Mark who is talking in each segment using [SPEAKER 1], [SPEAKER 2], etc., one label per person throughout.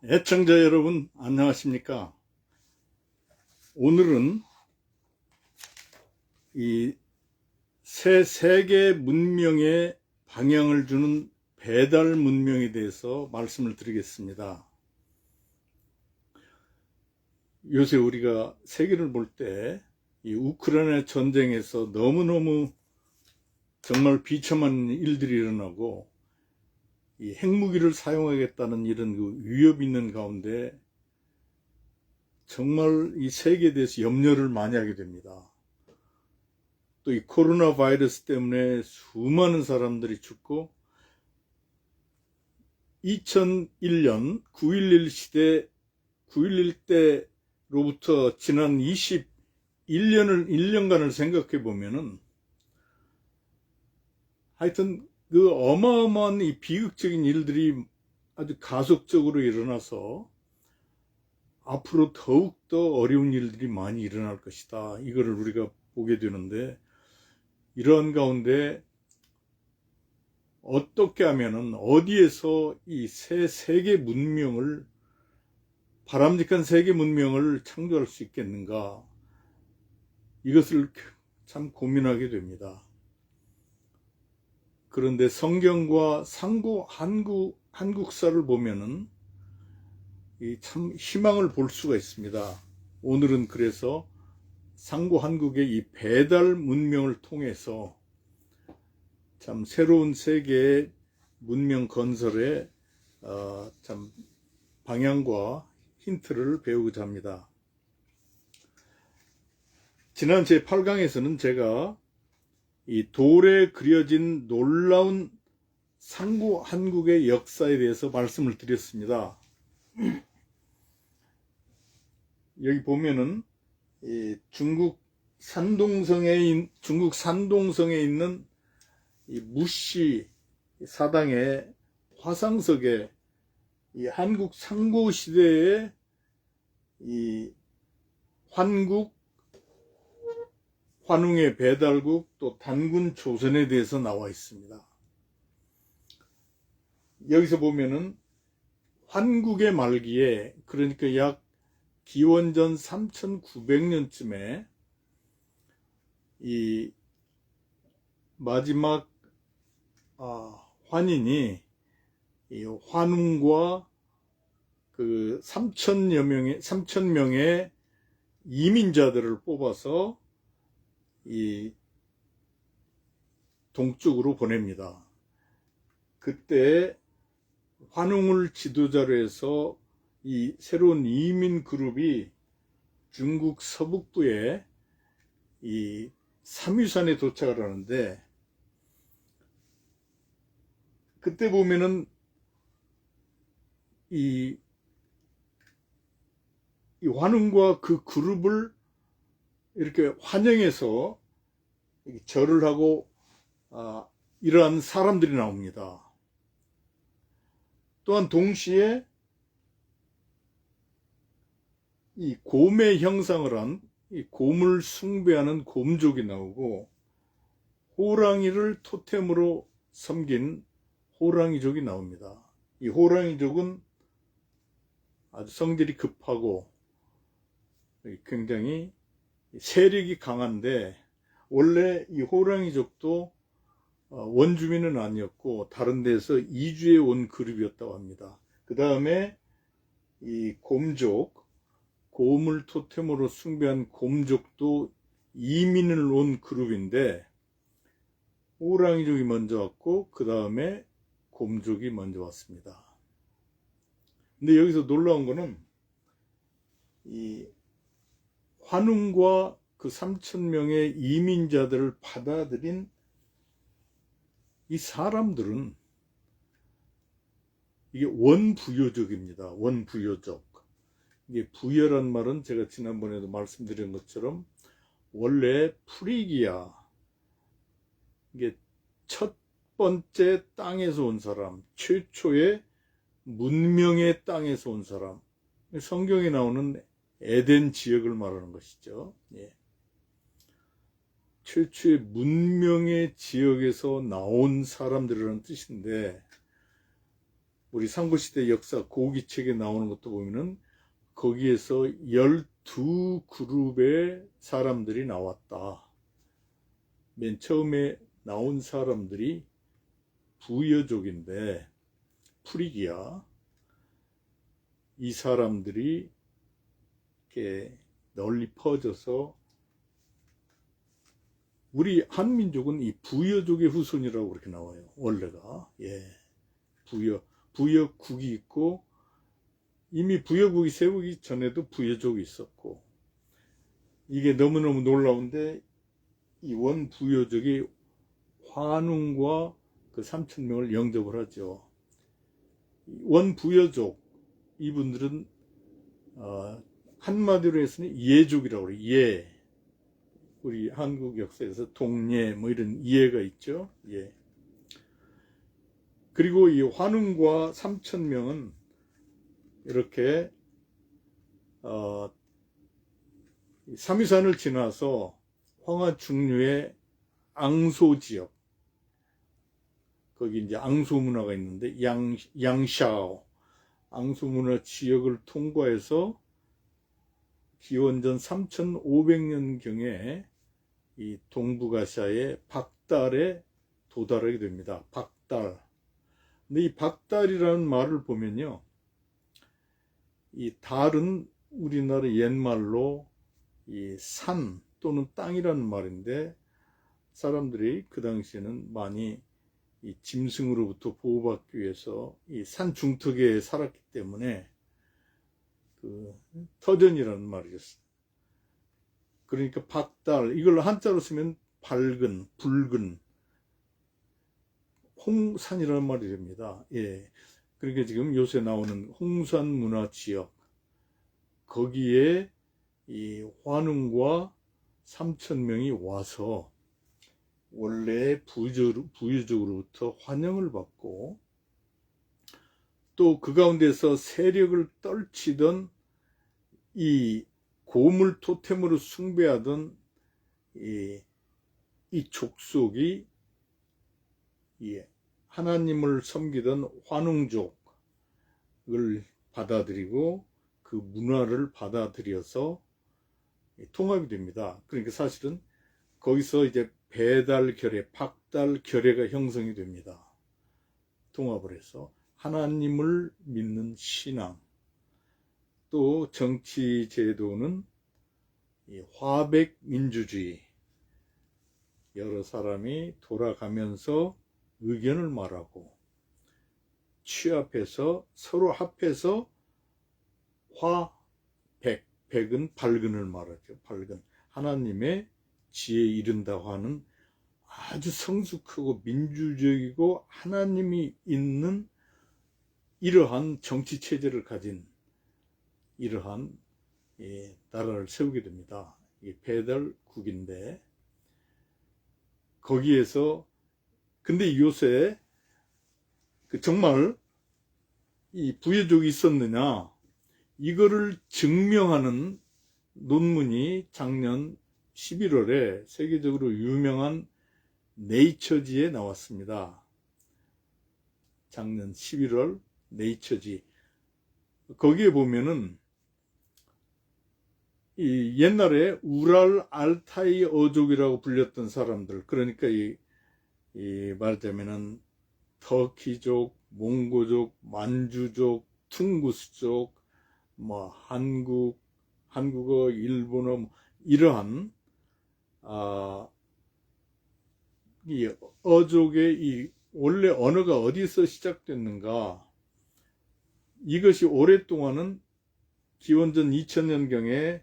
[SPEAKER 1] 애청자 여러분, 안녕하십니까? 오늘은 이 새 세계 문명의 방향을 주는 배달 문명에 대해서 말씀을 드리겠습니다. 요새 우리가 세계를 볼 때 이 우크라이나 전쟁에서 너무너무 정말 비참한 일들이 일어나고 이 핵무기를 사용하겠다는 이런 그 위협이 있는 가운데 정말 이 세계에 대해서 염려를 많이 하게 됩니다. 또 이 코로나 바이러스 때문에 수많은 사람들이 죽고 2001년 9.11 시대 9.11 때로부터 지난 1년간을 생각해 보면은 하여튼 그 어마어마한 이 비극적인 일들이 아주 가속적으로 일어나서 앞으로 더욱더 어려운 일들이 많이 일어날 것이다. 이거를 우리가 보게 되는데, 이런 가운데 어떻게 하면은 어디에서 이 새 세계 문명을, 바람직한 세계 문명을 창조할 수 있겠는가, 이것을 참 고민하게 됩니다. 그런데 성경과 상고 한국사를 보면은 참 희망을 볼 수가 있습니다. 오늘은 그래서 상고 한국의 이 배달 문명을 통해서 참 새로운 세계의 문명 건설의 참 방향과 힌트를 배우고자 합니다. 지난 제8강에서는 제가 이 돌에 그려진 놀라운 상고 한국의 역사에 대해서 말씀을 드렸습니다. 여기 보면은 이 중국 산동성에 있는 이 무씨 사당의 화상석에 이 한국 상고 시대의 이 환웅의 배달국, 또 단군 조선에 대해서 나와 있습니다. 여기서 보면은 환국의 말기에, 그러니까 약 기원전 3900년쯤에 이 마지막 환인이 이 환웅과 그 3,000명의 이민자들을 뽑아서 이 동쪽으로 보냅니다. 그때 환웅을 지도자로 해서 이 새로운 이민 그룹이 중국 서북부에 이 삼위산에 도착을 하는데, 그때 보면은 이 환웅과 그 그룹을 이렇게 환영해서 절을 하고 이러한 사람들이 나옵니다. 또한 동시에 이 곰의 형상을 한 이 곰을 숭배하는 곰족이 나오고, 호랑이를 토템으로 섬긴 호랑이족이 나옵니다. 이 호랑이족은 아주 성질이 급하고 굉장히 세력이 강한데, 원래 이 호랑이족도 원주민은 아니었고 다른 데서 이주해 온 그룹이었다고 합니다. 그 다음에 이 곰족, 곰을 토템으로 숭배한 곰족도 이민을 온 그룹인데, 호랑이족이 먼저 왔고 그 다음에 곰족이 먼저 왔습니다. 근데 여기서 놀라운 거는 이 환웅과 그 3,000명의 이민자들을 받아들인 이 사람들은 이게 원부여족입니다. 원부여족. 이게 부여란 말은 제가 지난번에도 말씀드린 것처럼 원래 프리기아, 이게 첫 번째 땅에서 온 사람, 최초의 문명의 땅에서 온 사람, 성경에 나오는 에덴 지역을 말하는 것이죠. 예. 최초의 문명의 지역에서 나온 사람들이라는 뜻인데, 우리 삼국시대 역사 고기책에 나오는 것도 보면은 거기에서 12그룹의 사람들이 나왔다. 맨 처음에 나온 사람들이 부여족인데 프리기아, 이 사람들이 이렇게 널리 퍼져서 우리 한민족은 이 부여족의 후손이라고 그렇게 나와요. 원래가. 예. 부여국이 있고, 이미 부여국이 세우기 전에도 부여족이 있었고, 이게 너무너무 놀라운데, 이 원부여족이 환웅과 그 3,000명을 영접을 하죠. 원부여족, 이분들은, 한마디로 해서는 예족이라고 그래요. 예. 우리 한국 역사에서 동예 뭐 이런 이해가 있죠. 예. 그리고 이 환웅과 3,000명은 이렇게 삼위산을 지나서 황하 중류의 앙소 지역, 거기 이제 앙소 문화가 있는데 양샤오 앙소 문화 지역을 통과해서 기원전 3,500년경에 이 동북아시아의 박달에 도달하게 됩니다. 박달. 근데 이 박달이라는 말을 보면요, 이 달은 우리나라 옛말로 이 산 또는 땅이라는 말인데, 사람들이 그 당시에는 많이 이 짐승으로부터 보호받기 위해서 이 산 중턱에 살았기 때문에 그 터전이라는 말이었어요. 그러니까 박달, 이걸 한자로 쓰면 밝은, 붉은 홍산이라는 말이 됩니다. 예. 그러니까 지금 요새 나오는 홍산 문화 지역, 거기에 이 환웅과 3,000명이 와서 원래 부유족으로부터 환영을 받고, 또 그 가운데서 세력을 떨치던 이 고물 토템으로 숭배하던 이 족속이 이 하나님을 섬기던 환웅족을 받아들이고 그 문화를 받아들여서 통합이 됩니다. 그러니까 사실은 거기서 이제 배달결례, 박달결례가 형성이 됩니다. 통합을 해서 하나님을 믿는 신앙, 또 정치 제도는 화백민주주의, 여러 사람이 돌아가면서 의견을 말하고 취합해서 서로 합해서 백은 밝은을 말하죠. 밝은 하나님의 지혜에 이른다고 하는 아주 성숙하고 민주적이고 하나님이 있는 이러한 정치 체제를 가진 이러한 나라를 세우게 됩니다. 배달국인데, 거기에서 근데 요새 정말 이 부여족이 있었느냐, 이거를 증명하는 논문이 작년 11월에 세계적으로 유명한 네이처지에 나왔습니다. 작년 11월 네이처지. 거기에 보면은 이 옛날에 우랄 알타이 어족이라고 불렸던 사람들, 그러니까 이 말하자면은 터키족, 몽고족, 만주족, 퉁구스족, 뭐 한국어, 일본어, 이러한 이 어족의 이 원래 언어가 어디서 시작됐는가, 이것이 오랫동안은 기원전 2000년경에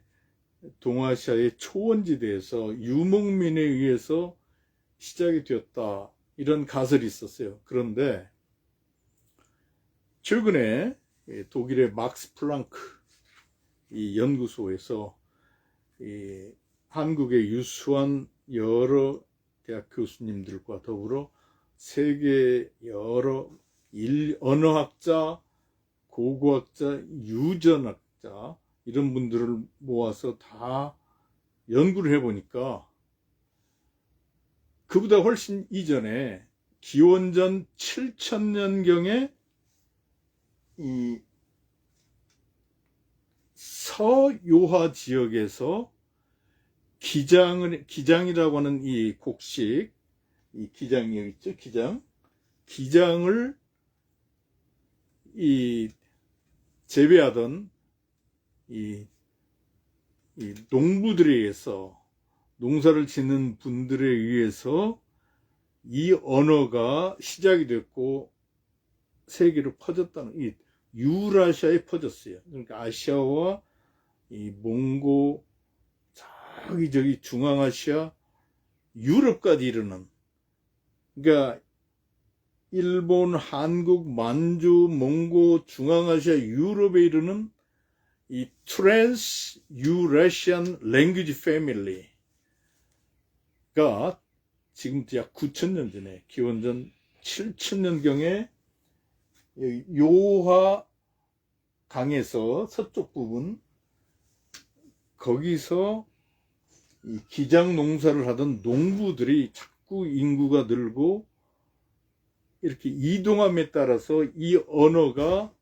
[SPEAKER 1] 동아시아의 초원지대에서 유목민에 의해서 시작이 되었다, 이런 가설이 있었어요. 그런데 최근에 독일의 막스 플랑크 이 연구소에서 이 한국의 유수한 여러 대학 교수님들과 더불어 세계 여러 언어학자, 고고학자, 유전학자, 이런 분들을 모아서 다 연구를 해보니까 그보다 훨씬 이전에 기원전 7000년경에 이 서요하 지역에서 기장이라고 하는 이 곡식, 이 기장이 여기 있죠, 기장을 이 재배하던 이 농부들에 의해서, 농사를 짓는 분들에 의해서 이 언어가 시작이 됐고 세계로 퍼졌다는, 이 유라시아에 퍼졌어요. 그러니까 아시아와 이 몽고, 저기 중앙아시아, 유럽까지 이르는, 그러니까 일본, 한국, 만주, 몽고, 중앙아시아, 유럽에 이르는 이 트랜스 유라시안 랭귀지 패밀리가 지금 약 9,000년 전에, 기원전 7,000년경에 요하 강에서 서쪽 부분, 거기서 이 기장 농사를 하던 농부들이 자꾸 인구가 늘고 이렇게 이동함에 따라서 이 언어가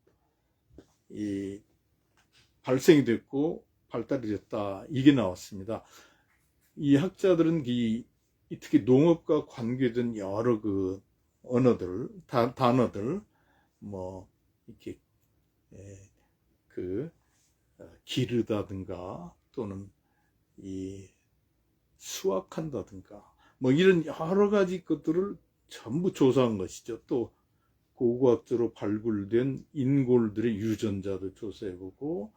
[SPEAKER 1] 발생이 됐고 발달이 됐다, 이게 나왔습니다. 이 학자들은 특히 농업과 관계된 여러 그 언어들, 단어들, 뭐 이렇게 기르다든가 또는 이 수확한다든가 뭐 이런 여러 가지 것들을 전부 조사한 것이죠. 또 고고학적으로 발굴된 인골들의 유전자도 조사해보고,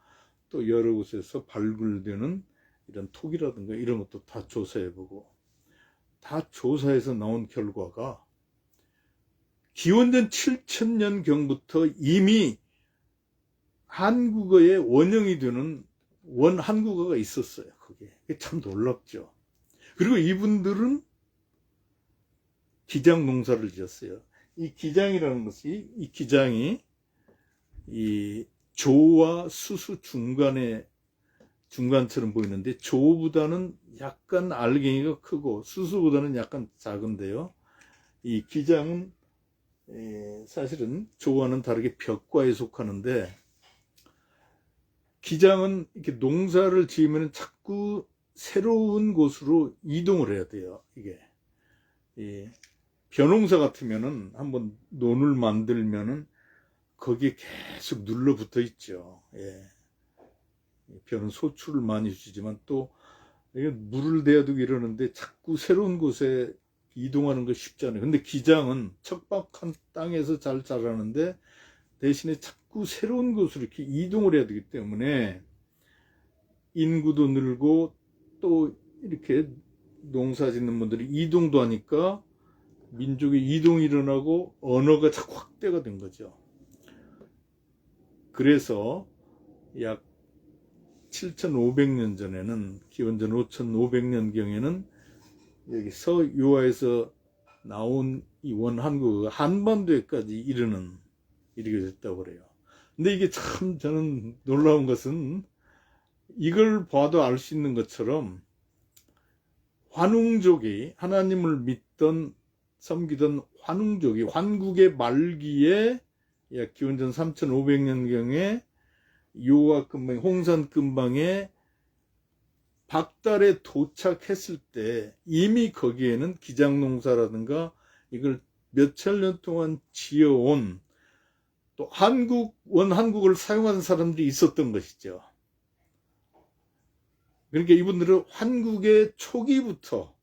[SPEAKER 1] 또 여러 곳에서 발굴되는 이런 톡이라든가 이런 것도 다 조사해보고, 다 조사해서 나온 결과가 기원전 7,000년 경부터 이미 한국어의 원형이 되는 원한국어가 있었어요. 그게 참 놀랍죠. 그리고 이분들은 기장 농사를 지었어요. 이 기장이라는 것이, 이 기장이 이 조와 수수 중간처럼 보이는데, 조보다는 약간 알갱이가 크고 수수보다는 약간 작은데요. 이 기장은 사실은 조와는 다르게 벽과에 속하는데, 기장은 이렇게 농사를 지으면 자꾸 새로운 곳으로 이동을 해야 돼요. 이게 벼농사 같으면은 한번 논을 만들면은 거기에 계속 눌러붙어 있죠. 벼는 소출을 많이 주지만 또 물을 대야 두고 이러는데 자꾸 새로운 곳에 이동하는 거 쉽지 않아요. 근데 기장은 척박한 땅에서 잘 자라는데 대신에 자꾸 새로운 곳으로 이렇게 이동을 해야 되기 때문에 인구도 늘고 또 이렇게 농사 짓는 분들이 이동도 하니까 민족의 이동이 일어나고 언어가 자꾸 확대가 된 거죠. 그래서 약 7,500년 전에는, 기원전 5,500년경에는 여기 서요하에서 나온 이 원한국어가 한반도에까지 이르게 됐다고 그래요. 근데 이게 참 저는 놀라운 것은, 이걸 봐도 알 수 있는 것처럼 환웅족이, 하나님을 믿던 섬기던 환웅족이 환국의 말기에 약 기원전 3,500년경에 요하 근방, 홍산 근방에 박달에 도착했을 때 이미 거기에는 기장농사라든가 이걸 몇천 년 동안 지어온 또 원한국을 사용하는 사람들이 있었던 것이죠. 그러니까 이분들은 한국의 초기부터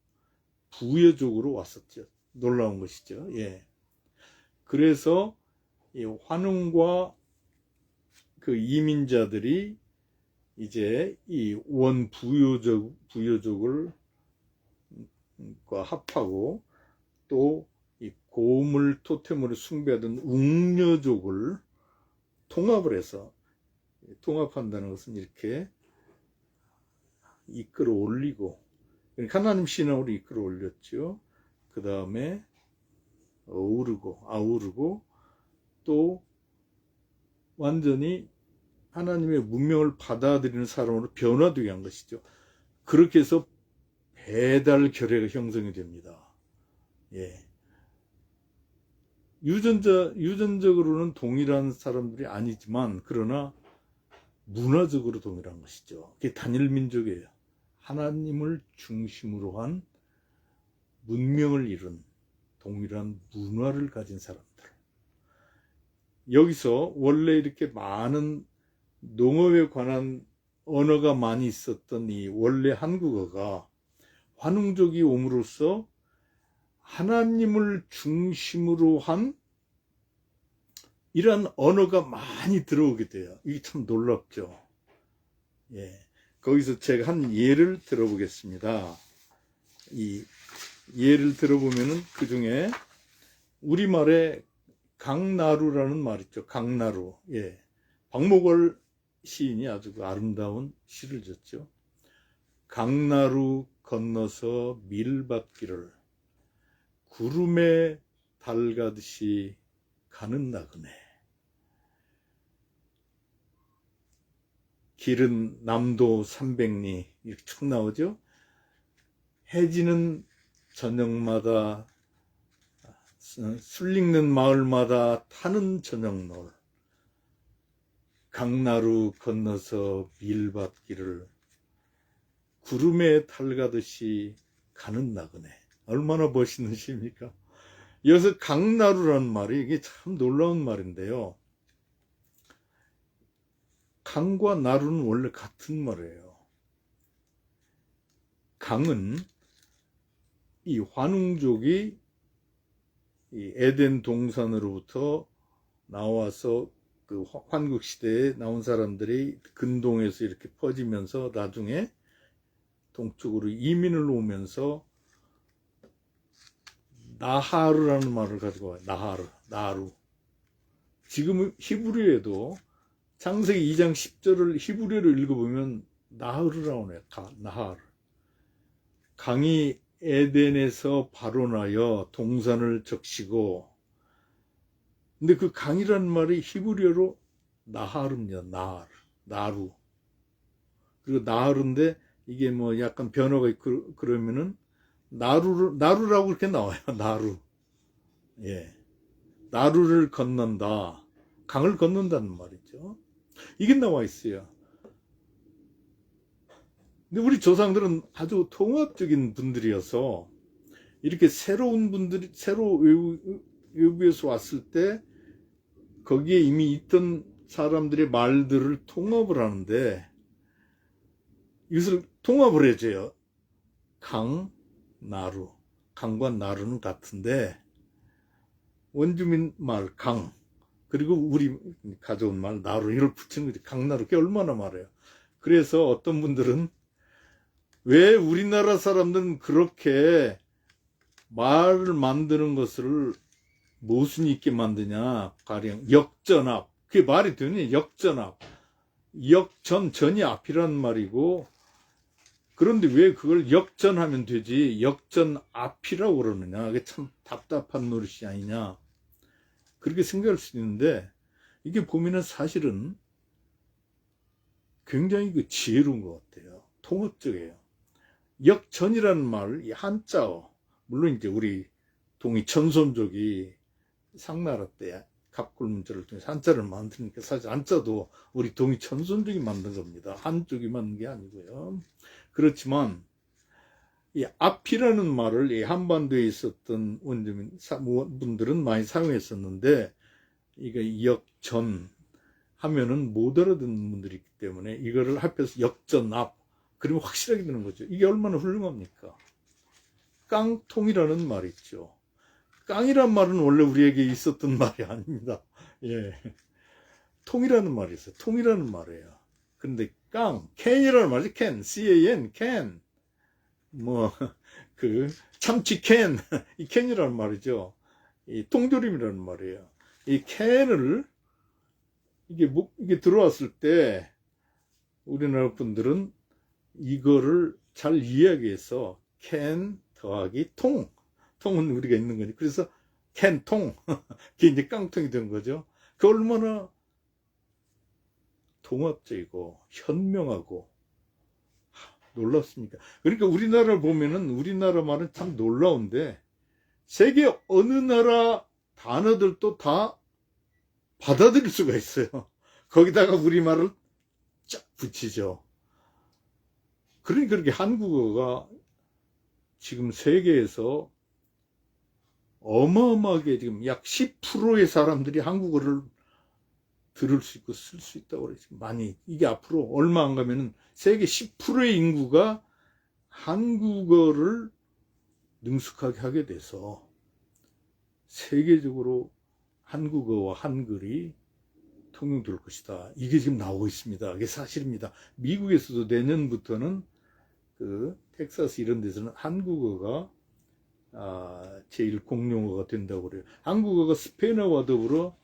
[SPEAKER 1] 부여족으로 왔었죠. 놀라운 것이죠. 그래서 이 환웅과 그 이민자들이 이제 이 부여족을 합하고 또 이 고물 토템으로 숭배하던 웅녀족을 통합을 해서, 통합한다는 것은 이렇게 이끌어 올리고, 하나님 신앙으로 이끌어 올렸죠. 그 다음에 아우르고 또 완전히 하나님의 문명을 받아들이는 사람으로 변화되게 한 것이죠. 그렇게 해서 배달 결례가 형성이 됩니다. 유전적으로는 동일한 사람들이 아니지만, 그러나 문화적으로 동일한 것이죠. 그게 단일 민족이에요. 하나님을 중심으로 한 문명을 이룬 동일한 문화를 가진 사람들. 여기서 원래 이렇게 많은 농업에 관한 언어가 많이 있었던 이 원래 한국어가 환웅족이 옴으로써 하나님을 중심으로 한 이런 언어가 많이 들어오게 돼요. 이게 참 놀랍죠. 예. 거기서 제가 한 예를 들어보겠습니다. 이 예를 들어보면은 그 중에 우리말에 강나루라는 말 있죠. 강나루. 예. 박목월 시인이 아주 아름다운 시를 졌죠. 강나루 건너서 밀밭길을 구름에 달가듯이 가는 나그네. 길은 남도 300리 이렇게 쭉 나오죠. 해지는 저녁마다 술 읽는 마을마다 타는 저녁놀. 강나루 건너서 밀밭길을 구름에 달가듯이 가는 나그네. 얼마나 멋있는 시입니까? 여기서 강나루라는 말이 이게 참 놀라운 말인데요. 강과 나루는 원래 같은 말이에요. 강은 이 환웅족이 이 에덴 동산으로부터 나와서 그 환국 시대에 나온 사람들이 근동에서 이렇게 퍼지면서 나중에 동쪽으로 이민을 오면서 나하르라는 말을 가지고 와요. 나루. 지금 히브리어에도 창세기 2장 10절을 히브리어로 읽어보면 나하르라고 해요. 나하르. 강이 에덴에서 발원하여 동산을 적시고, 근데 그 강이라는 말이 히브리어로 나하르입니다. 나루. 그리고 나하르인데 이게 뭐 약간 변화가 있고 그러면은 나루라고 그렇게 나와요. 나루. 예. 나루를 건넌다. 강을 건넌다는 말이죠. 이게 나와 있어요. 근데 우리 조상들은 아주 통합적인 분들이어서 이렇게 새로운 분들이 새로 외국에서 왔을 때 거기에 이미 있던 사람들의 말들을 통합을 하는데 이것을 통합을 해줘요. 강, 나루. 강과 나루는 같은데 원주민 말 강, 그리고 우리 가져온 말 나루, 이걸 붙이는 거지. 강나루. 그게 얼마나 말해요. 그래서 어떤 분들은 왜 우리나라 사람들은 그렇게 말을 만드는 것을 모순 있게 만드냐. 가령 역전압. 그게 말이 되니? 역전압. 전이 앞이란 말이고, 그런데 왜 그걸 역전하면 되지 역전 앞이라고 그러느냐. 그게 참 답답한 노릇이 아니냐. 그렇게 생각할 수 있는데, 이게 보면은 사실은 굉장히 그 지혜로운 것 같아요. 통합적이에요. 역전이라는 말, 이 한자어, 물론 이제 우리 동이 천손족이 상나라 때 갑굴문자를 통해서 한자를 만드니까 사실 한자도 우리 동이 천손족이 만든 겁니다. 한쪽이 만든 게 아니고요. 그렇지만 이 앞이라는 말을 이 한반도에 있었던 원주민 분들은 많이 사용했었는데, 이거 역전 하면은 못 알아듣는 분들이 있기 때문에 이거를 합해서 역전 앞, 그러면 확실하게 되는 거죠. 이게 얼마나 훌륭합니까? 깡통이라는 말이 있죠. 깡이란 말은 원래 우리에게 있었던 말이 아닙니다. 예. 통이라는 말이 있어요. 통이라는 말이에요. 근데 캔이라는 말이지. C-A-N, 캔. 참치 캔. 이 캔이라는 말이죠. 이 통조림이라는 말이에요. 이 캔을, 이게 들어왔을 때, 우리나라 분들은 이거를 잘 이해하기 위해서 캔 더하기 통은 우리가 있는 거니. 그래서 캔통. 그게 이제 깡통이 된 거죠. 그 얼마나 통합적이고 현명하고 놀랍습니까? 그러니까 우리나라를 보면은 우리나라 말은 참 놀라운데 세계 어느 나라 단어들도 다 받아들일 수가 있어요. 거기다가 우리말을 쫙 붙이죠. 그러니까 그렇게 한국어가 지금 세계에서 어마어마하게 지금 약 10%의 사람들이 한국어를 들을 수 있고 쓸 수 있다고 그래요. 많이. 이게 앞으로 얼마 안 가면은 세계 10%의 인구가 한국어를 능숙하게 하게 돼서 세계적으로 한국어와 한글이 통용될 것이다. 이게 지금 나오고 있습니다. 이게 사실입니다. 미국에서도 내년부터는 그 텍사스 이런 데서는 한국어가 제일 공용어가 된다고 그래요. 한국어가 스페인어와 더불어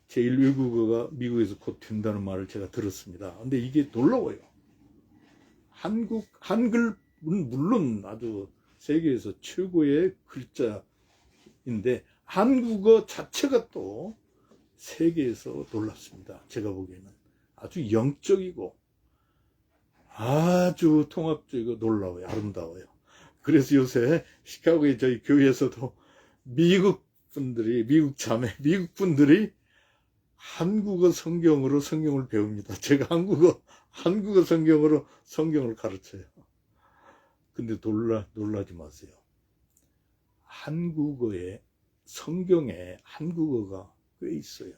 [SPEAKER 1] 제일 외국어가 미국에서 곧 된다는 말을 제가 들었습니다. 근데 이게 놀라워요. 한글은 물론 아주 세계에서 최고의 글자인데 한국어 자체가 또 세계에서 놀랍습니다. 제가 보기에는 아주 영적이고 아주 통합적이고 놀라워요. 아름다워요. 그래서 요새 시카고의 저희 교회에서도 미국 분들이 한국어 성경으로 성경을 배웁니다. 제가 한국어 성경으로 성경을 가르쳐요. 근데 놀라지 마세요. 성경에 한국어가 꽤 있어요.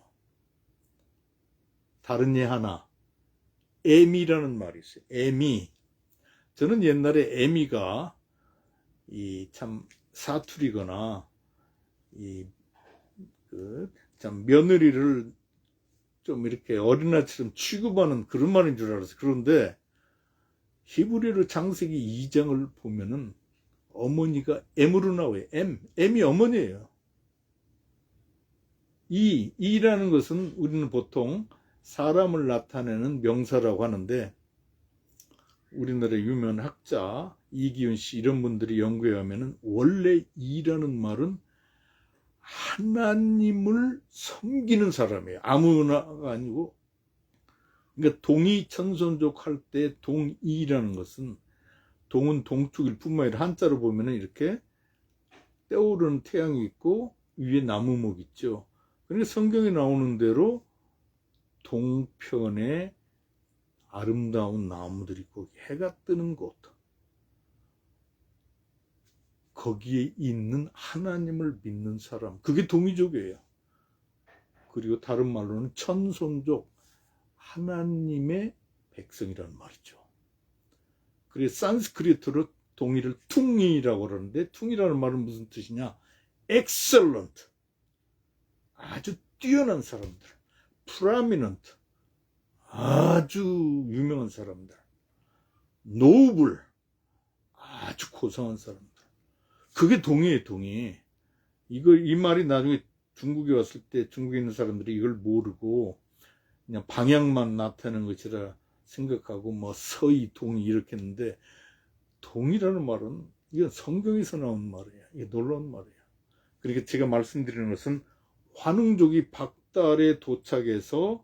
[SPEAKER 1] 다른 예 하나, 애미라는 말이 있어요. 애미. 저는 옛날에 애미가 참 사투리거나 참 며느리를 좀 이렇게 어린아이처럼 취급하는 그런 말인 줄 알았어요. 그런데 히브리어 창세기 2장을 보면은 어머니가 M으로 나와요. M이 어머니예요. 이라는 것은 우리는 보통 사람을 나타내는 명사라고 하는데 우리나라 유명한 학자 이기훈 씨 이런 분들이 연구해 가면은 원래 이라는 말은 하나님을 섬기는 사람이에요. 아무나가 아니고. 그러니까 동이 천손족 할 때 동이라는 것은 동은 동쪽일 뿐만 아니라 한자로 보면은 이렇게 떠오르는 태양이 있고 위에 나무목 있죠. 그러니까 성경에 나오는 대로 동편에 아름다운 나무들이 있고 해가 뜨는 곳 거기에 있는 하나님을 믿는 사람 그게 동이족이에요. 그리고 다른 말로는 천손족 하나님의 백성이라는 말이죠. 그래서 산스크리트로 동이를 퉁이라고 그러는데 퉁이라는 말은 무슨 뜻이냐? excellent 아주 뛰어난 사람들 prominent 아주 유명한 사람들 noble 아주 고상한 사람들 그게 동이에요. 동이 이 말이 나중에 중국에 왔을 때 중국에 있는 사람들이 이걸 모르고 그냥 방향만 나타내는 것이라 생각하고 뭐 서이 동이 이렇게 했는데 동이라는 말은 이건 성경에서 나온 말이에요. 이게 놀라운 말이에요. 그러니까 제가 말씀드리는 것은 환웅족이 박달에 도착해서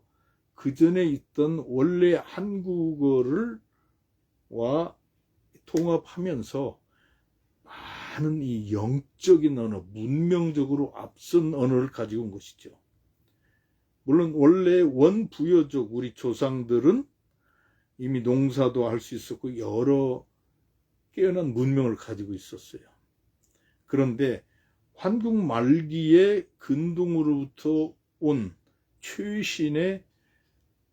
[SPEAKER 1] 그 전에 있던 원래 한국어를 통합하면서 많은 이 영적인 언어, 문명적으로 앞선 언어를 가지고 온 것이죠. 물론 원래 원부여족 우리 조상들은 이미 농사도 할 수 있었고 여러 깨어난 문명을 가지고 있었어요. 그런데 환국 말기에 근동으로부터 온 최신의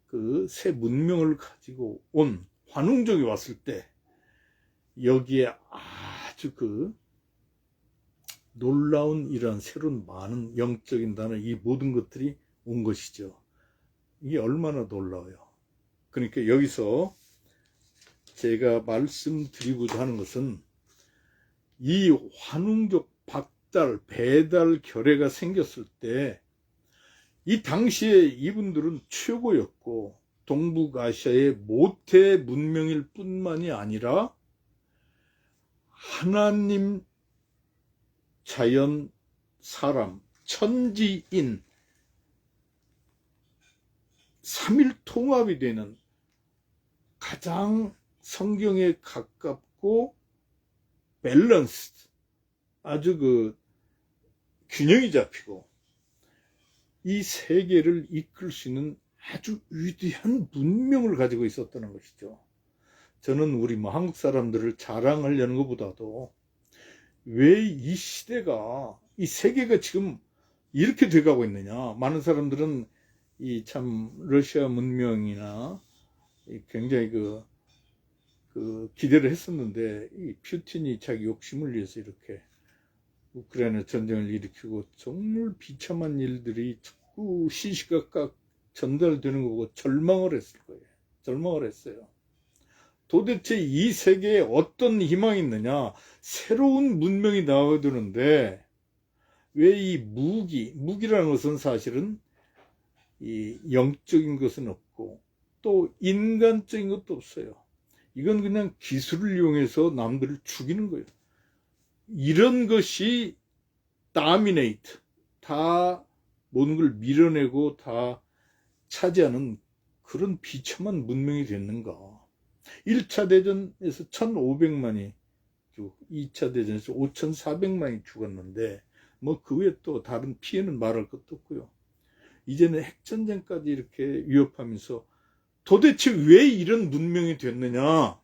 [SPEAKER 1] 그 새 문명을 가지고 온 환웅족이 왔을 때 여기에 아주 그 놀라운 이런 새로운 많은 영적인 단어 이 모든 것들이 온 것이죠. 이게 얼마나 놀라워요. 그러니까 여기서 제가 말씀드리고자 하는 것은 이 환웅족 박달, 배달 결례가 생겼을 때 이 당시에 이분들은 최고였고 동북아시아의 모태 문명일 뿐만이 아니라 하나님, 자연, 사람, 천지인 삼일 통합이 되는 가장 성경에 가깝고 밸런스 아주 그 균형이 잡히고 이 세계를 이끌 수 있는 아주 위대한 문명을 가지고 있었다는 것이죠. 저는 우리 한국 사람들을 자랑하려는 것보다도 왜 이 시대가, 이 세계가 지금 이렇게 돼가고 있느냐. 많은 사람들은 이 참 러시아 문명이나 굉장히 그 기대를 했었는데, 이 푸틴이 자기 욕심을 위해서 이렇게 우크라이나 전쟁을 일으키고 정말 비참한 일들이 자꾸 시시각각 전달되는 거 보고 절망을 했을 거예요. 절망을 했어요. 도대체 이 세계에 어떤 희망이 있느냐? 새로운 문명이 나와야 되는데 왜 이 무기라는 것은 사실은 이 영적인 것은 없고 또 인간적인 것도 없어요. 이건 그냥 기술을 이용해서 남들을 죽이는 거예요. 이런 것이 dominate, 다 모든 걸 밀어내고 다 차지하는 그런 비참한 문명이 됐는가. 1차 대전에서 1500만이 죽고 2차 대전에서 5400만이 죽었는데 뭐 그 외에 또 다른 피해는 말할 것도 없고요. 이제는 핵전쟁까지 이렇게 위협하면서 도대체 왜 이런 문명이 됐느냐.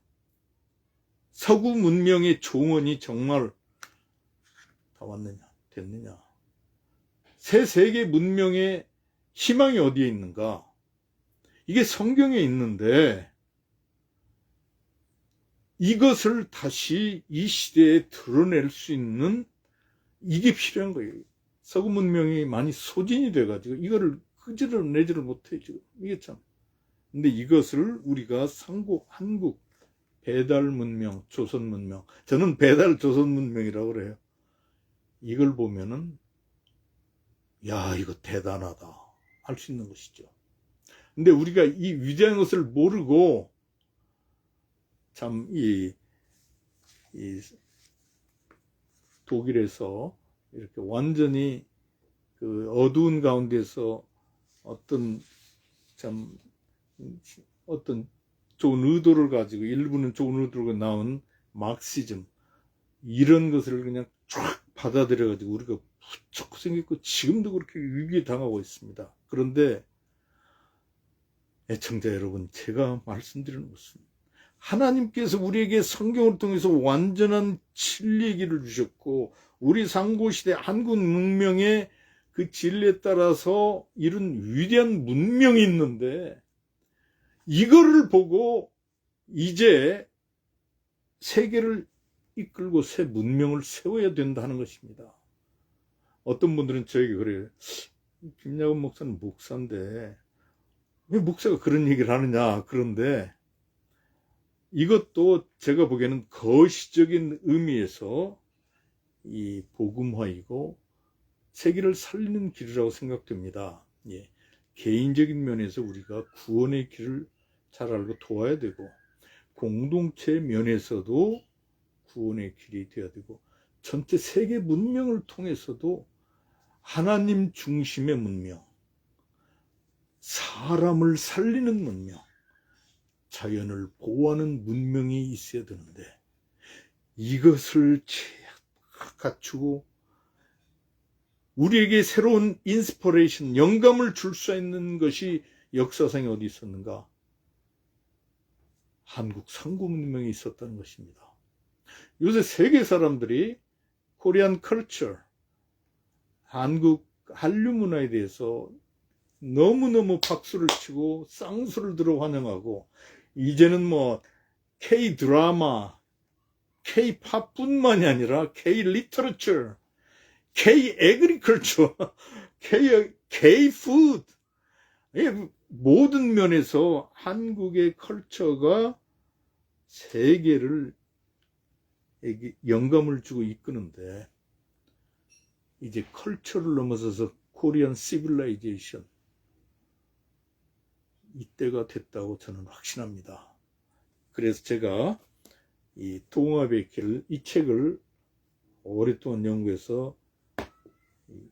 [SPEAKER 1] 서구 문명의 종언이 정말 다 왔느냐, 됐느냐. 새 세계 문명의 희망이 어디에 있는가? 이게 성경에 있는데 이것을 다시 이 시대에 드러낼 수 있는 이게 필요한 거예요. 서구 문명이 많이 소진이 돼가지고 이거를 끄지를 내지를 못해 지금. 이게 참. 근데 이것을 우리가 한국 배달 문명, 조선 문명. 저는 배달 조선 문명이라고 그래요. 이걸 보면은 야, 이거 대단하다 할 수 있는 것이죠. 근데 우리가 이 위대한 것을 모르고 참 이 독일에서 이렇게 완전히 그 어두운 가운데서 어떤 좋은 의도를 가지고, 일부는 좋은 의도를 나온 막시즘, 이런 것을 그냥 쫙 받아들여 가지고 우리가 부쩍 생겼고 지금도 그렇게 위기에 당하고 있습니다. 그런데 애청자 여러분, 제가 말씀드리는 것은 하나님께서 우리에게 성경을 통해서 완전한 진리의 길을 주셨고 우리 상고시대 한국 문명의 그 진리에 따라서 이런 위대한 문명이 있는데 이거를 보고 이제 세계를 이끌고 새 문명을 세워야 된다는 것입니다. 어떤 분들은 저에게 그래요. 김야근 목사는 목사인데 왜 목사가 그런 얘기를 하느냐. 그런데 이것도 제가 보기에는 거시적인 의미에서 이 복음화이고 세계를 살리는 길이라고 생각됩니다. 예. 개인적인 면에서 우리가 구원의 길을 잘 알고 도와야 되고 공동체 면에서도 구원의 길이 되어야 되고 전체 세계 문명을 통해서도 하나님 중심의 문명, 사람을 살리는 문명, 자연을 보호하는 문명이 있어야 되는데 이것을 갖추고 우리에게 새로운 인스퍼레이션, 영감을 줄 수 있는 것이 역사상에 어디 있었는가? 한국 상고 문명이 있었다는 것입니다. 요새 세계 사람들이 코리안 컬처, 한국 한류 문화에 대해서 너무너무 박수를 치고 쌍수를 들어 환영하고 이제는 뭐 K 드라마, K 팝뿐만이 아니라 K 리터처, K 애그리컬처, K 푸드, 모든 면에서 한국의 컬처가 세계를 영감을 주고 이끄는데 이제 컬처를 넘어서서 코리안 시빌라이제이션 이때가 됐다고 저는 확신합니다. 그래서 제가 이 동화의 길, 이 책을 오랫동안 연구해서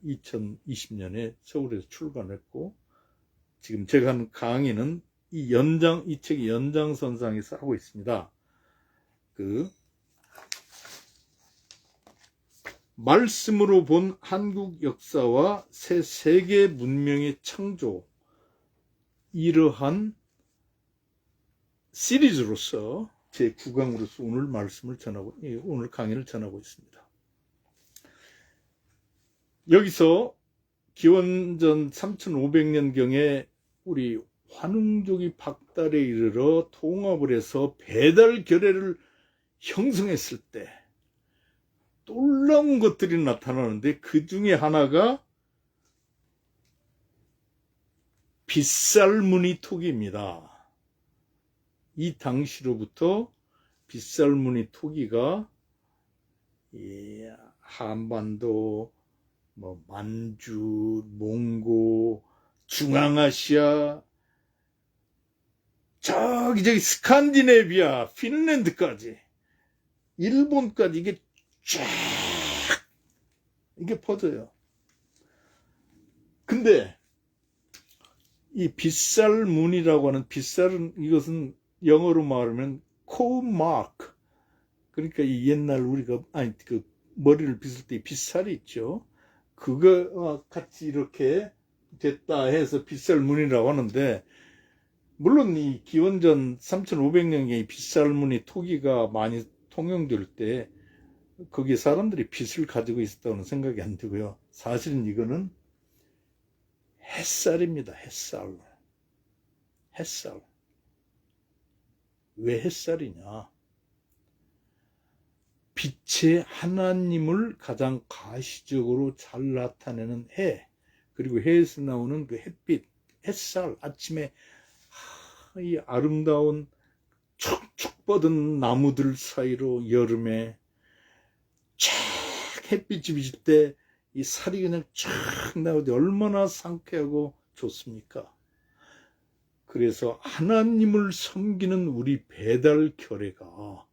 [SPEAKER 1] 2020년에 서울에서 출간했고 지금 제가 하는 강의는 이 책의 연장선상에서 하고 있습니다. 말씀으로 본 한국 역사와 새 세계 문명의 창조, 이러한 시리즈로서 제 9강으로서 오늘 강의를 전하고 있습니다. 여기서 기원전 3500년경에 우리 환웅족이 박달에 이르러 통합을 해서 배달 결례를 형성했을 때 놀라운 것들이 나타나는데, 그 중에 하나가 빗살무늬 토기입니다. 이 당시로부터 빗살무늬 토기가 한반도, 만주, 몽고, 중앙아시아, 저기 스칸디네비아, 핀란드까지, 일본까지 이게 쫙 이게 퍼져요. 근데 이 빗살무늬라고 하는, 빗살은 이것은 영어로 말하면 코우 마크, 그러니까 이 옛날 우리가 그 머리를 빗을 때 빗살이 있죠. 그거 같이 이렇게 됐다 해서 빗살무늬라고 하는데, 물론 이 기원전 3500년경에 빗살무늬 토기가 많이 통용될 때 거기에 사람들이 빗을 가지고 있었다고는 생각이 안 들고요. 사실은 이거는 햇살입니다. 햇살. 왜 햇살이냐? 빛의 하나님을 가장 가시적으로 잘 나타내는 해, 그리고 해에서 나오는 그 햇빛, 햇살, 아침에 이 아름다운 축축 뻗은 나무들 사이로 여름에 쫙 햇빛이 비칠 때 이 살이 그냥 쫙 나오는데 얼마나 상쾌하고 좋습니까? 그래서 하나님을 섬기는 우리 배달 결례가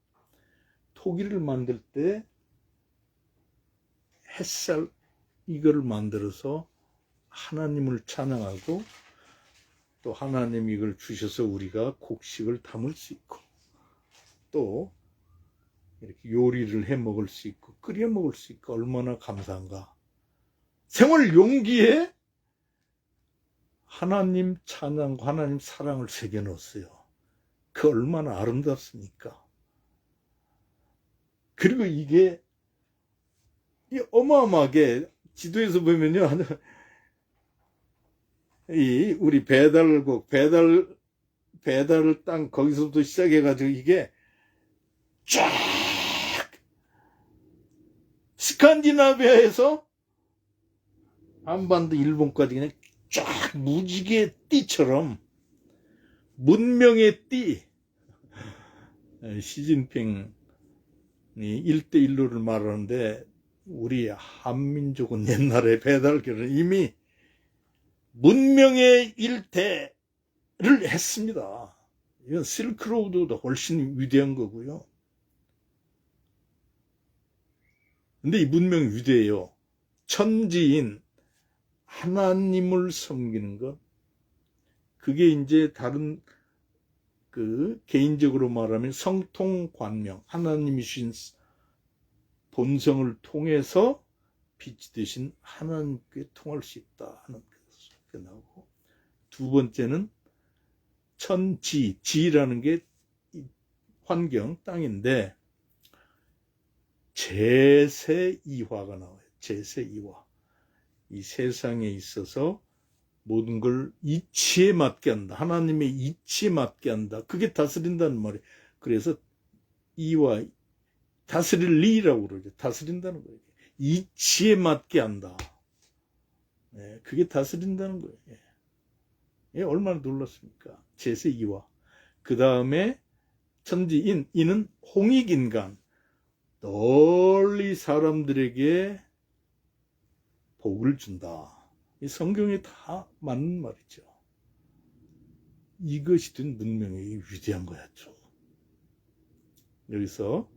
[SPEAKER 1] 토기를 만들 때 햇살 이거를 만들어서 하나님을 찬양하고, 또 하나님이 이걸 주셔서 우리가 곡식을 담을 수 있고, 또 이렇게 요리를 해 먹을 수 있고 끓여 먹을 수 있고 얼마나 감사한가. 생활 용기에 하나님 찬양과 하나님 사랑을 새겨 넣었어요. 그 얼마나 아름답습니까? 그리고 이게 어마어마하게 지도에서 보면요, 이 우리 배달국 배달 땅 거기서부터 시작해가지고 이게 쫙 스칸디나비아에서 한반도 일본까지 그냥 쫙 무지개 띠처럼, 문명의 띠, 시진핑이 1대1로를 말하는데 우리 한민족은 옛날에 배달 결례를 이미 문명의 일대를 했습니다. 이건 실크로드보다 훨씬 위대한 거고요. 근데 이 문명이 위대해요. 천지인 하나님을 섬기는 것, 그게 이제 다른 개인적으로 말하면 성통관명, 하나님이 주신 본성을 통해서 빛이 되신 하나님께 통할 수 있다 하는 게 나오고, 두 번째는 천지, 지라는 게 환경, 땅인데 제세이화가 나와요. 제세이화. 이 세상에 있어서 모든 걸 이치에 맞게 한다. 하나님의 이치에 맞게 한다. 그게 다스린다는 말이에요. 그래서 이와 다스릴 리라고 그러죠. 다스린다는 거예요. 이치에 맞게 한다. 네, 그게 다스린다는 거예요. 예, 얼마나 놀랐습니까? 제세이화. 그 다음에 천지인, 이는 홍익인간, 널리 사람들에게 복을 준다. 이 성경에 다 맞는 말이죠. 이것이 된 문명이 위대한 거였죠. 여기서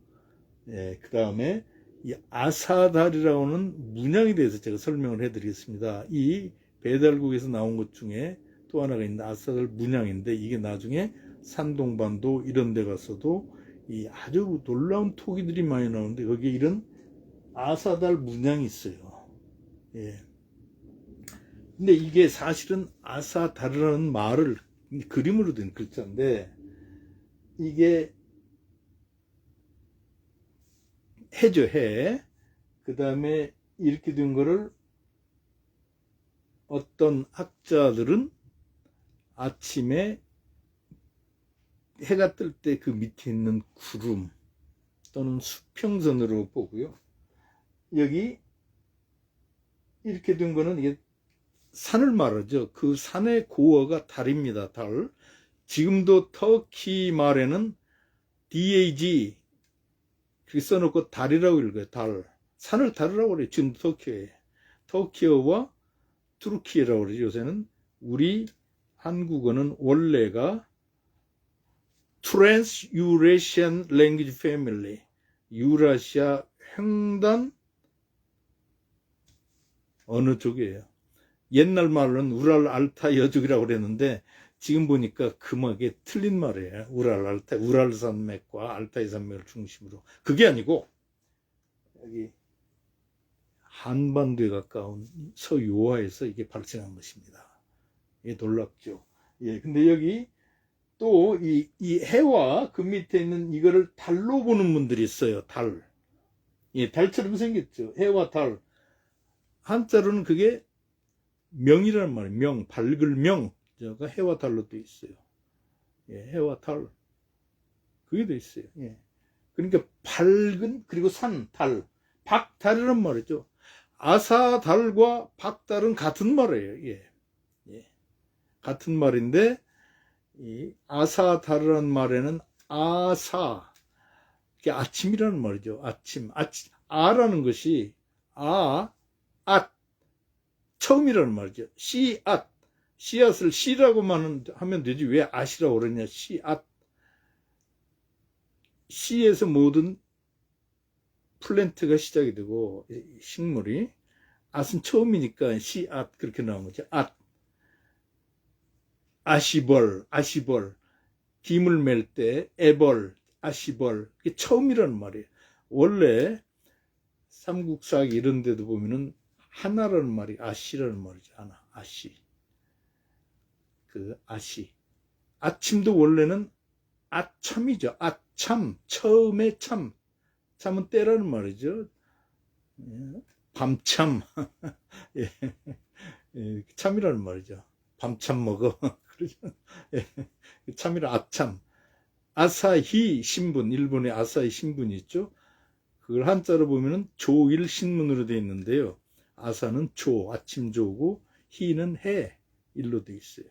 [SPEAKER 1] 그 다음에 이 아사달이라고 하는 문양에 대해서 제가 설명을 해드리겠습니다. 이 배달국에서 나온 것 중에 또 하나가 있는데 아사달 문양인데, 이게 나중에 산동반도 이런 데 가서도 이 아주 놀라운 토기들이 많이 나오는데, 거기에 이런 아사달 문양이 있어요. 예. 근데 이게 사실은 아사달이라는 말을 그림으로 된 글자인데, 이게 해죠, 해. 그 다음에 이렇게 된 거를 어떤 학자들은 아침에 해가 뜰 때 그 밑에 있는 구름 또는 수평선으로 보고요. 여기 이렇게 된 거는 이게 산을 말하죠. 그 산의 고어가 달입니다. 달. 지금도 터키 말에는 DAG 그렇게 써놓고 달이라고 읽어요. 달. 산을 달이라고 그래요. 지금 터키에. 터키어와 투르키예라고 그러죠. 요새는 우리 한국어는 원래가 Trans-Eurasian Language Family, 유라시아 횡단 어느 쪽이에요. 옛날 말로는 우랄 알타 여족이라고 그랬는데 지금 보니까 금하게 틀린 말이에요. 우랄 알타, 우랄 산맥과 알타이 산맥을 중심으로. 그게 아니고 여기 한반도에 가까운 서요하에서 이게 발생한 것입니다. 예, 놀랍죠. 예, 근데 여기 또 이 해와 그 밑에 있는 이거를 달로 보는 분들이 있어요. 달. 예, 달처럼 생겼죠. 해와 달. 한자로는 그게 명이라는 말이에요. 명, 밝을 명. 저가 해와 달로 돼 있어요. 예, 해와 달. 그게 돼 있어요. 예. 그러니까 밝은, 그리고 산, 달. 박달이란 말이죠. 아사달과 박달은 같은 말이에요. 예. 예. 같은 말인데, 이 아사달이라는 말에는 아사, 이게 아침이라는 말이죠. 아침. 아라는 것이 앗, 처음이라는 말이죠. 씨앗. 씨앗을 씨라고만 하면 되지. 왜 앗이라고 그러냐. 씨앗. 씨에서 모든 플랜트가 시작이 되고, 식물이. 앗은 처음이니까 씨앗. 그렇게 나온 거죠. 앗. 아시벌. 김을 맬 때, 애벌, 아시벌. 이게 처음이라는 말이에요. 원래, 삼국사기 이런 데도 보면은, 하나라는 말이 아시라는 말이죠. 하나. 아시. 그 아시. 아침도 원래는 아참이죠. 아참. 처음에 참. 참은 때라는 말이죠. 밤참. 예. 예. 참이라는 말이죠. 밤참 먹어. 그러죠. 예. 참이라 아참. 아사히 신분. 일본의 아사히 신분이 있죠. 그걸 한자로 보면은 조일 신문으로 되어 있는데요. 아사는 조, 아침 조고, 히는 해, 일로 되어 있어요.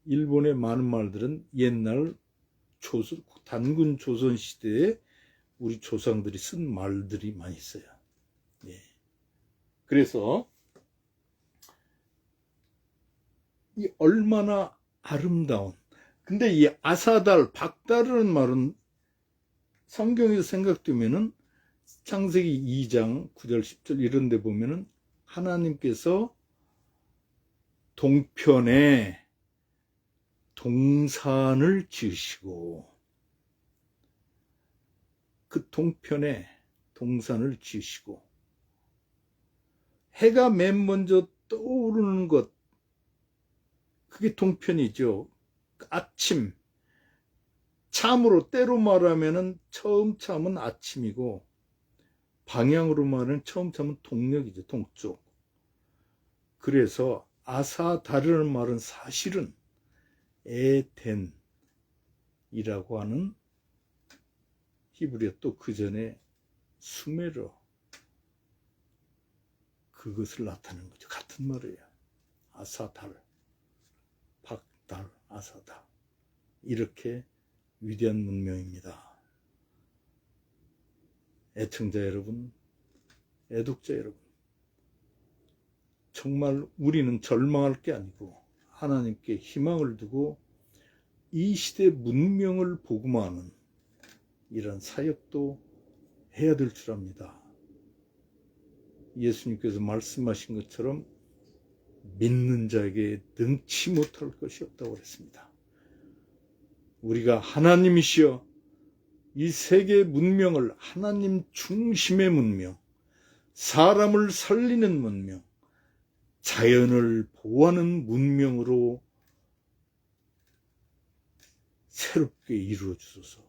[SPEAKER 1] 일본의 많은 말들은 옛날 단군 조선 시대에 우리 조상들이 쓴 말들이 많이 있어요. 예. 그래서 이 얼마나 아름다운. 근데 이 아사달, 박달이라는 말은 성경에서 생각되면은 창세기 2장 9절 10절 이런 데 보면은 하나님께서 동편에 동산을 지으시고 그 동편에 동산을 지으시고 해가 맨 먼저 떠오르는 것 그게 동편이죠. 아침 참으로 때로 말하면은 처음 참은 아침이고 방향으로 말하면 처음 참은 동력이죠. 동쪽. 그래서 아사달이라는 말은 사실은 에덴이라고 하는 히브리어 또 그 전에 수메르 그것을 나타내는 거죠. 같은 말이에요. 아사달, 박달, 아사달 이렇게 위대한 문명입니다. 애청자 여러분, 애독자 여러분, 정말 우리는 절망할 게 아니고 하나님께 희망을 두고 이 시대 문명을 복음화하는 이런 사역도 해야 될 줄 압니다. 예수님께서 말씀하신 것처럼 믿는 자에게 능치 못할 것이 없다고 그랬습니다. 우리가 하나님이시여 이 세계 문명을 하나님 중심의 문명, 사람을 살리는 문명, 자연을 보호하는 문명으로 새롭게 이루어 주소서.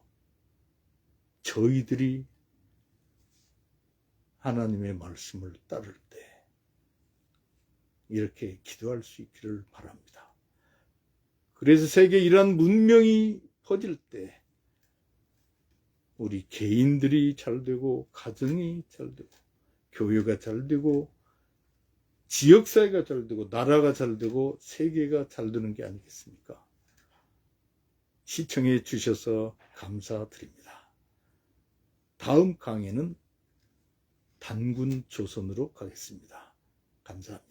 [SPEAKER 1] 저희들이 하나님의 말씀을 따를 때 이렇게 기도할 수 있기를 바랍니다. 그래서 세계에 이러한 문명이 퍼질 때 우리 개인들이 잘 되고, 가정이 잘 되고, 교회가 잘 되고, 지역사회가 잘 되고, 나라가 잘 되고, 세계가 잘 되는 게 아니겠습니까? 시청해 주셔서 감사드립니다. 다음 강의는 단군 조선으로 가겠습니다. 감사합니다.